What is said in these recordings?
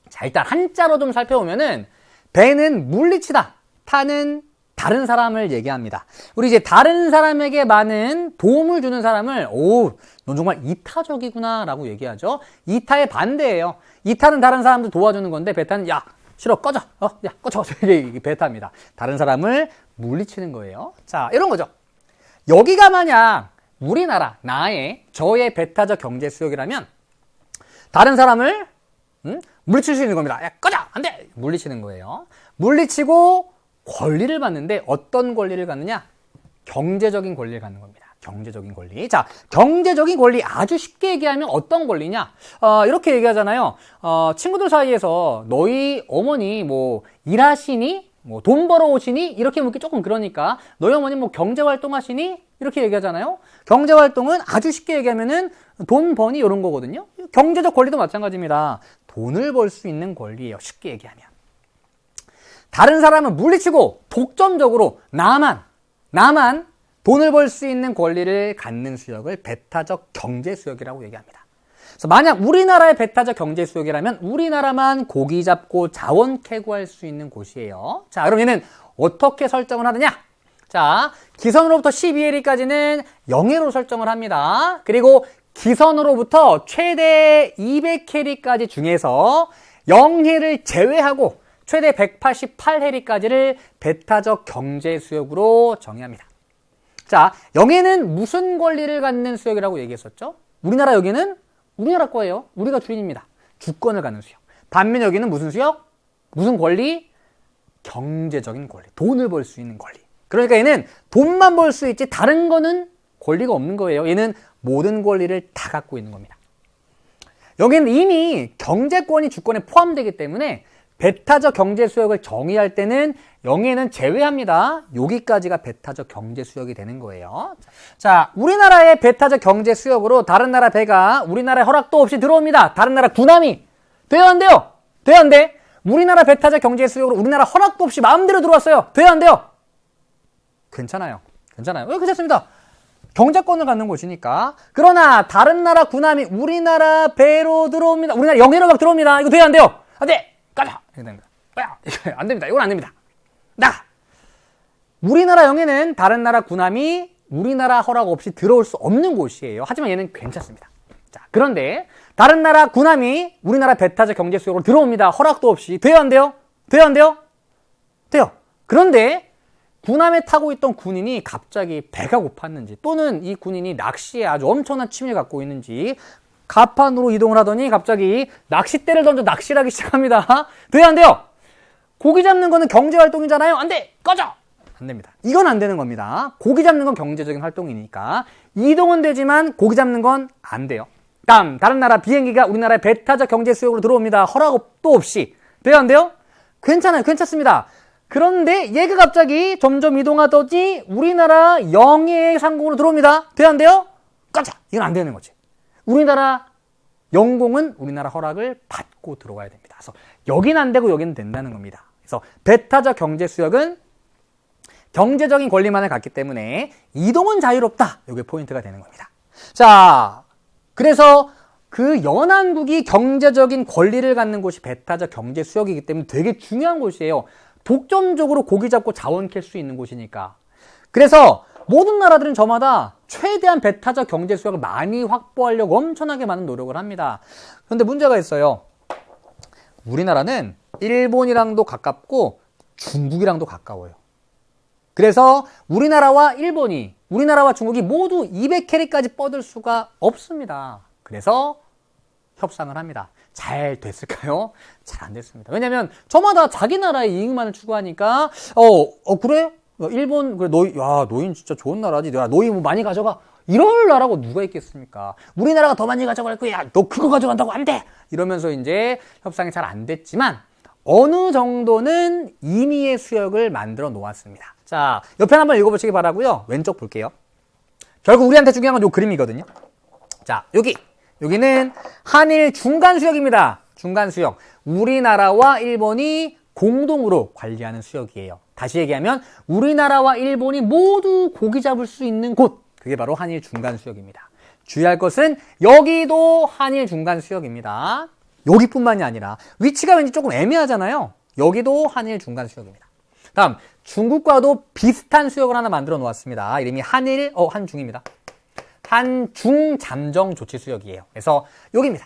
자, 일단 한자로 좀 살펴보면은 배는 물리치다, 타는 다른 사람을 얘기합니다. 우리 이제 다른 사람에게 많은 도움을 주는 사람을 넌 정말 이타적이구나 라고 얘기하죠. 이타의 반대예요. 이타는 다른 사람들 도와주는 건데 배타는 야 싫어 꺼져 야 꺼져 이게 배타입니다. 다른 사람을 물리치는 거예요. 자, 이런 거죠. 여기가 만약 우리나라 저의 배타적 경제 수역이라면 다른 사람을 물리칠 수 있는 겁니다. 야 꺼져 안돼 물리치는 거예요. 물리치고 권리를 받는데 어떤 권리를 갖느냐? 경제적인 권리를 갖는 겁니다. 경제적인 권리. 자, 경제적인 권리 아주 쉽게 얘기하면 어떤 권리냐? 이렇게 얘기하잖아요. 친구들 사이에서 너희 어머니 뭐 일하시니? 뭐 돈 벌어오시니? 이렇게 묻기 조금 그러니까 너희 어머니 뭐 경제활동 하시니? 이렇게 얘기하잖아요. 경제활동은 아주 쉽게 얘기하면은 돈 버니 이런 거거든요. 경제적 권리도 마찬가지입니다. 돈을 벌 수 있는 권리예요. 쉽게 얘기하면. 다른 사람은 물리치고 독점적으로 나만 돈을 벌 수 있는 권리를 갖는 수역을 배타적 경제 수역이라고 얘기합니다. 그래서 만약 우리나라의 배타적 경제 수역이라면 우리나라만 고기 잡고 자원 캐구할 수 있는 곳이에요. 자, 그럼 얘는 어떻게 설정을 하느냐? 자, 기선으로부터 12해리까지는 0회로 설정을 합니다. 그리고 기선으로부터 최대 200해리까지 중에서 0회를 제외하고 최대 188해리까지를 배타적 경제 수역으로 정의합니다. 자, 여기는 무슨 권리를 갖는 수역이라고 얘기했었죠? 우리나라 여기는 우리나라 거예요. 우리가 주인입니다. 주권을 갖는 수역. 반면 여기는 무슨 수역? 무슨 권리? 경제적인 권리. 돈을 벌 수 있는 권리. 그러니까 얘는 돈만 벌 수 있지 다른 거는 권리가 없는 거예요. 얘는 모든 권리를 다 갖고 있는 겁니다. 여기는 이미 경제권이 주권에 포함되기 때문에 배타적 경제 수역을 정의할 때는 영예는 제외합니다. 여기까지가 배타적 경제 수역이 되는 거예요. 자, 우리나라의 배타적 경제 수역으로 다른 나라 배가 우리나라의 허락도 없이 들어옵니다. 다른 나라 군함이 돼요, 안 돼요? 돼요, 안 돼? 우리나라 배타적 경제 수역으로 우리나라 허락도 없이 마음대로 들어왔어요. 돼요, 안 돼요? 괜찮아요. 왜 괜찮습니다. 경제권을 갖는 곳이니까. 그러나 다른 나라 군함이 우리나라 배로 들어옵니다. 우리나라 영해로 막 들어옵니다. 이거 돼요, 안 돼요? 안 돼! 가자! 이렇게 됩니다. 안 됩니다. 이건 안 됩니다. 우리나라 영해는 다른 나라 군함이 우리나라 허락 없이 들어올 수 없는 곳이에요. 하지만 얘는 괜찮습니다. 자, 그런데 다른 나라 군함이 우리나라 배타적 경제 수역으로 들어옵니다. 허락도 없이. 돼요, 안 돼요? 돼요, 안 돼요? 돼요. 그런데 군함에 타고 있던 군인이 갑자기 배가 고팠는지 또는 이 군인이 낚시에 아주 엄청난 취미를 갖고 있는지 갑판으로 이동을 하더니 갑자기 낚싯대를 던져 낚시를 하기 시작합니다. 돼요, 안 돼요? 고기 잡는 거는 경제활동이잖아요. 안 돼! 꺼져! 안 됩니다. 이건 안 되는 겁니다. 고기 잡는 건 경제적인 활동이니까 이동은 되지만 고기 잡는 건 안 돼요. 다른 나라 비행기가 우리나라의 배타적 경제 수역으로 들어옵니다. 허락도 없이. 돼요, 안 돼요? 괜찮아요. 괜찮습니다. 그런데 얘가 갑자기 점점 이동하더니 우리나라 영해 상공으로 들어옵니다. 돼요, 안 돼요? 꺼져! 이건 안 되는 거지. 우리나라 영공은 우리나라 허락을 받고 들어와야 됩니다. 그래서 여긴 안 되고 여기는 된다는 겁니다. 그래서 배타적 경제 수역은 경제적인 권리만을 갖기 때문에 이동은 자유롭다. 이게 포인트가 되는 겁니다. 자, 그래서 그 연안국이 경제적인 권리를 갖는 곳이 배타적 경제 수역이기 때문에 되게 중요한 곳이에요. 독점적으로 고기 잡고 자원 캘 수 있는 곳이니까. 그래서 모든 나라들은 저마다 최대한 배타적 경제 수역을 많이 확보하려고 엄청나게 많은 노력을 합니다. 그런데 문제가 있어요. 우리나라는 일본이랑도 가깝고 중국이랑도 가까워요. 그래서 우리나라와 일본이, 우리나라와 중국이 모두 200캐리까지 뻗을 수가 없습니다. 그래서 협상을 합니다. 잘 됐을까요? 잘 안 됐습니다. 왜냐면 저마다 자기 나라의 이익만을 추구하니까 그래? 일본 그래 너희 진짜 좋은 나라지. 내가 너희 뭐 많이 가져가. 이럴 나라고 누가 있겠습니까? 우리나라가 더 많이 가져갈 거야. 너 그거 가져간다고 안 돼. 이러면서 이제 협상이 잘 안 됐지만 어느 정도는 임의의 수역을 만들어 놓았습니다. 자, 옆에 한번 읽어보시기 바라고요. 왼쪽 볼게요. 결국 우리한테 중요한 건 이 그림이거든요. 자, 여기는 한일 중간 수역입니다. 중간 수역. 우리나라와 일본이 공동으로 관리하는 수역이에요. 다시 얘기하면 우리나라와 일본이 모두 고기 잡을 수 있는 곳. 그게 바로 한일 중간 수역입니다. 주의할 것은 여기도 한일 중간 수역입니다. 여기뿐만이 아니라 위치가 왠지 조금 애매하잖아요. 여기도 한일 중간 수역입니다. 다음 중국과도 비슷한 수역을 하나 만들어 놓았습니다. 이름이 한중입니다. 한중 잠정 조치 수역이에요. 그래서 여기입니다.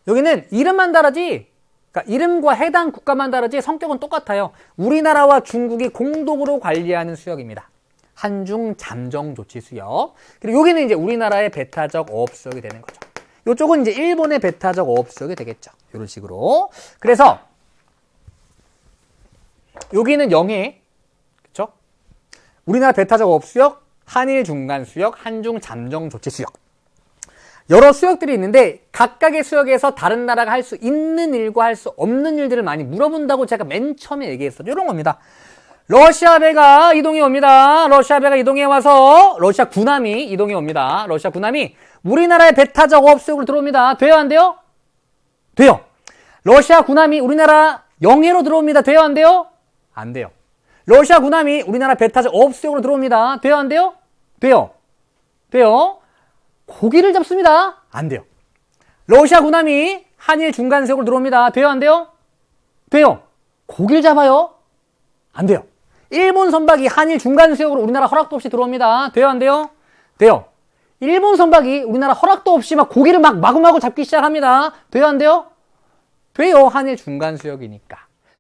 여기는 이름만 다르지, 그러니까 이름과 해당 국가만 다르지 성격은 똑같아요. 우리나라와 중국이 공동으로 관리하는 수역입니다. 한중 잠정 조치 수역. 그리고 여기는 이제 우리나라의 배타적 어업 수역이 되는 거죠. 이쪽은 이제 일본의 배타적 어업 수역이 되겠죠. 이런 식으로. 그래서 여기는 영해, 그렇죠? 우리나라 배타적 어업 수역, 한일 중간 수역, 한중 잠정 조치 수역. 여러 수역들이 있는데 각각의 수역에서 다른 나라가 할 수 있는 일과 할 수 없는 일들을 많이 물어본다고 제가 맨 처음에 얘기했었죠. 이런 겁니다. 러시아 배가 이동해 옵니다. 러시아 배가 이동해 와서 러시아 군함이 이동해 옵니다. 러시아 군함이 우리나라의 배타적 어업 수역으로 들어옵니다. 돼요, 안 돼요? 돼요. 러시아 군함이 우리나라 영해로 들어옵니다. 돼요, 안 돼요? 안 돼요. 러시아 군함이 우리나라 배타적 어업 수역으로 들어옵니다. 돼요, 안 돼요? 돼요. 돼요. 고기를 잡습니다. 안 돼요. 러시아 군함이 한일 중간 수역으로 들어옵니다. 돼요, 안 돼요? 돼요. 고기를 잡아요? 안 돼요. 일본 선박이 한일 중간 수역으로 우리나라 허락도 없이 들어옵니다. 돼요, 안 돼요? 돼요. 일본 선박이 우리나라 허락도 없이 막 고기를 막 마구마구 잡기 시작합니다. 돼요, 안 돼요? 돼요. 한일 중간 수역이니까.